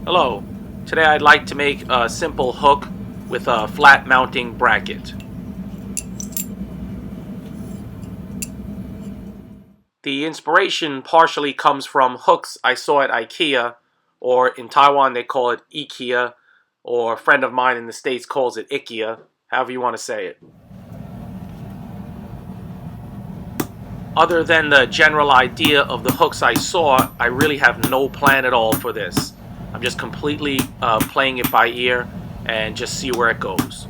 Hello. Today I'd like to make a simple hook with a flat mounting bracket. The inspiration partially comes from hooks I saw at IKEA, or in Taiwan they call it IKEA, or a friend of mine in the States calls it IKEA, however you want to say it. Other than the general idea of the hooks I saw, I really have no plan at all for this. I'm just completely playing it by ear and just see where it goes.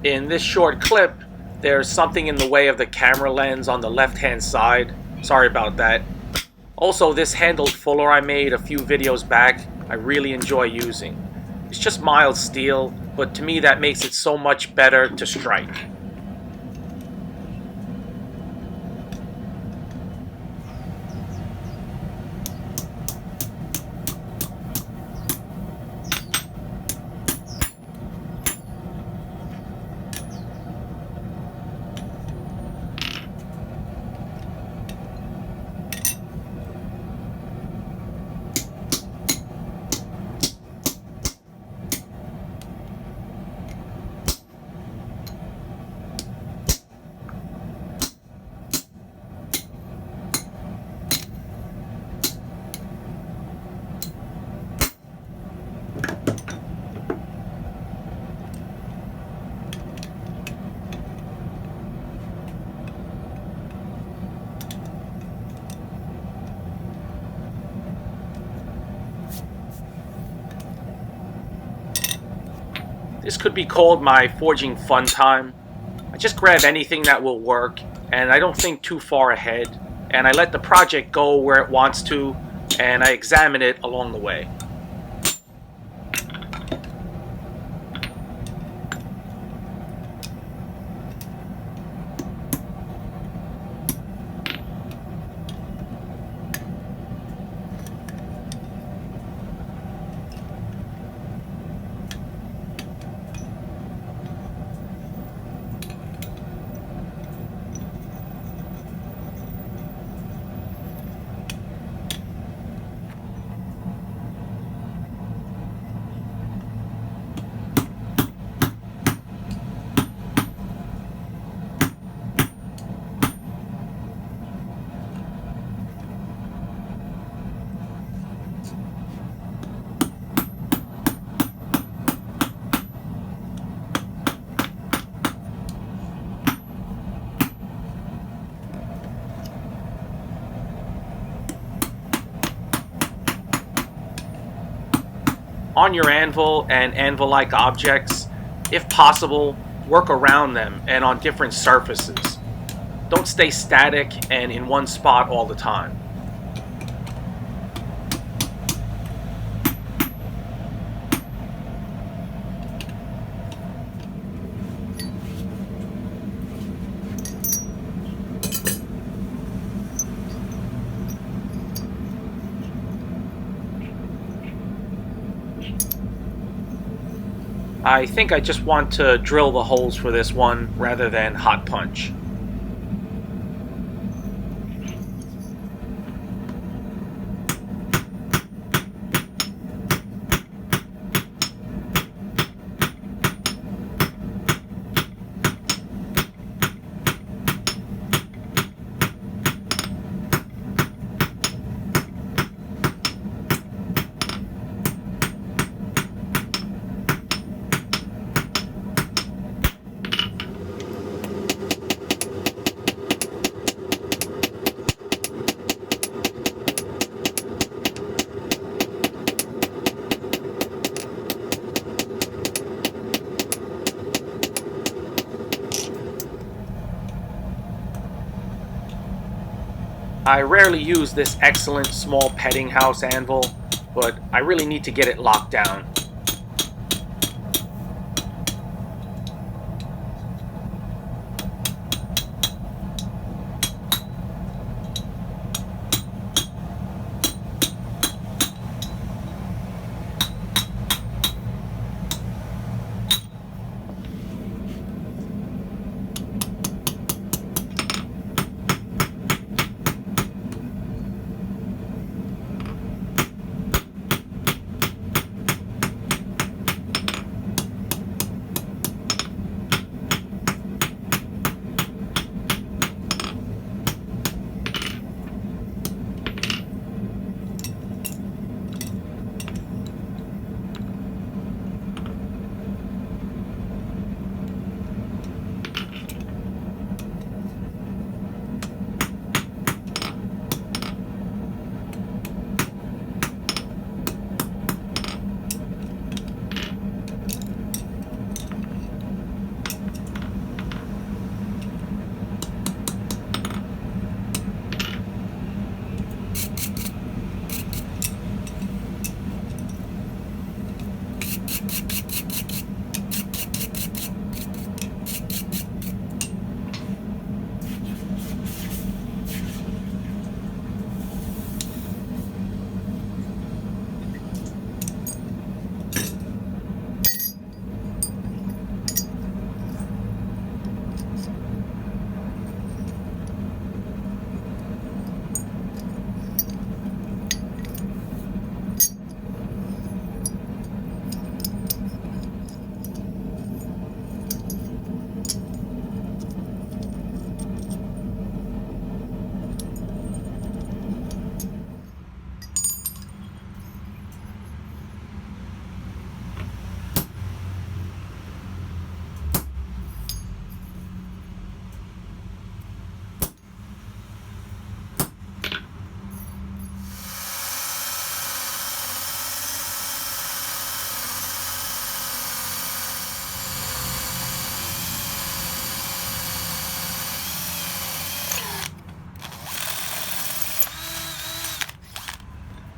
In this short clip, there's something in the way of the camera lens on the left-hand side. Sorry about that. Also, this handled fuller I made a few videos back, I really enjoy using. It's just mild steel, but to me that makes it so much better to strike. This could be called my forging fun time. I just grab anything that will work, and I don't think too far ahead, and I let the project go where it wants to, and I examine it along the way. On your anvil and anvil-like objects, if possible, work around them and on different surfaces. Don't stay static and in one spot all the time. I think I just want to drill the holes for this one rather than hot punch. I rarely use this excellent small petting house anvil, but I really need to get it locked down.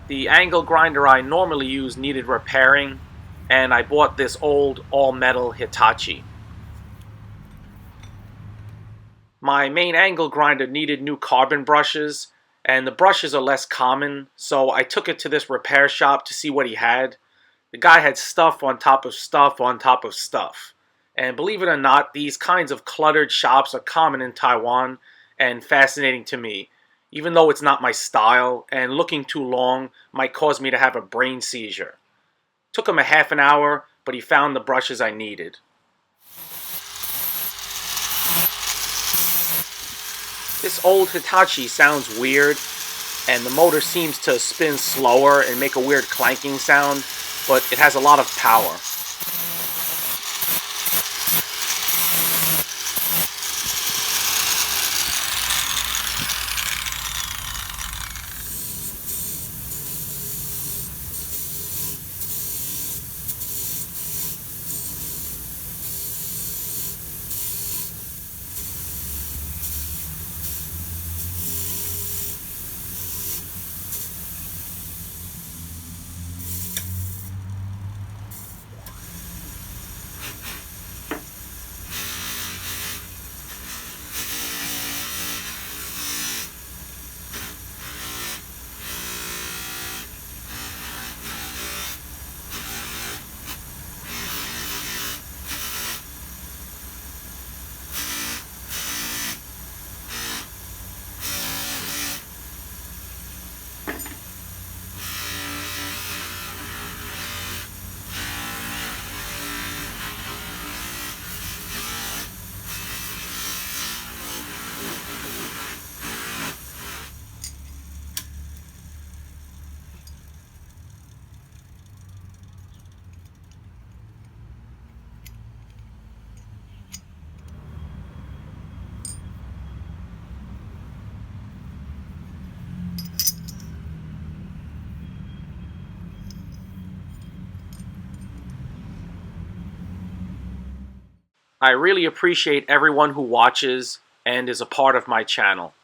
The angle grinder I normally use needed repairing, and I bought this old all-metal Hitachi. My main angle grinder needed new carbon brushes, and the brushes are less common, so I took it to this repair shop to see what he had. The guy had stuff on top of stuff on top of stuff. And believe it or not, these kinds of cluttered shops are common in Taiwan and fascinating to me, even though it's not my style, and looking too long might cause me to have a brain seizure. Took him a half an hour, but he found the brushes I needed. This old Hitachi sounds weird, and the motor seems to spin slower and make a weird clanking sound, but it has a lot of power. I really appreciate everyone who watches and is a part of my channel.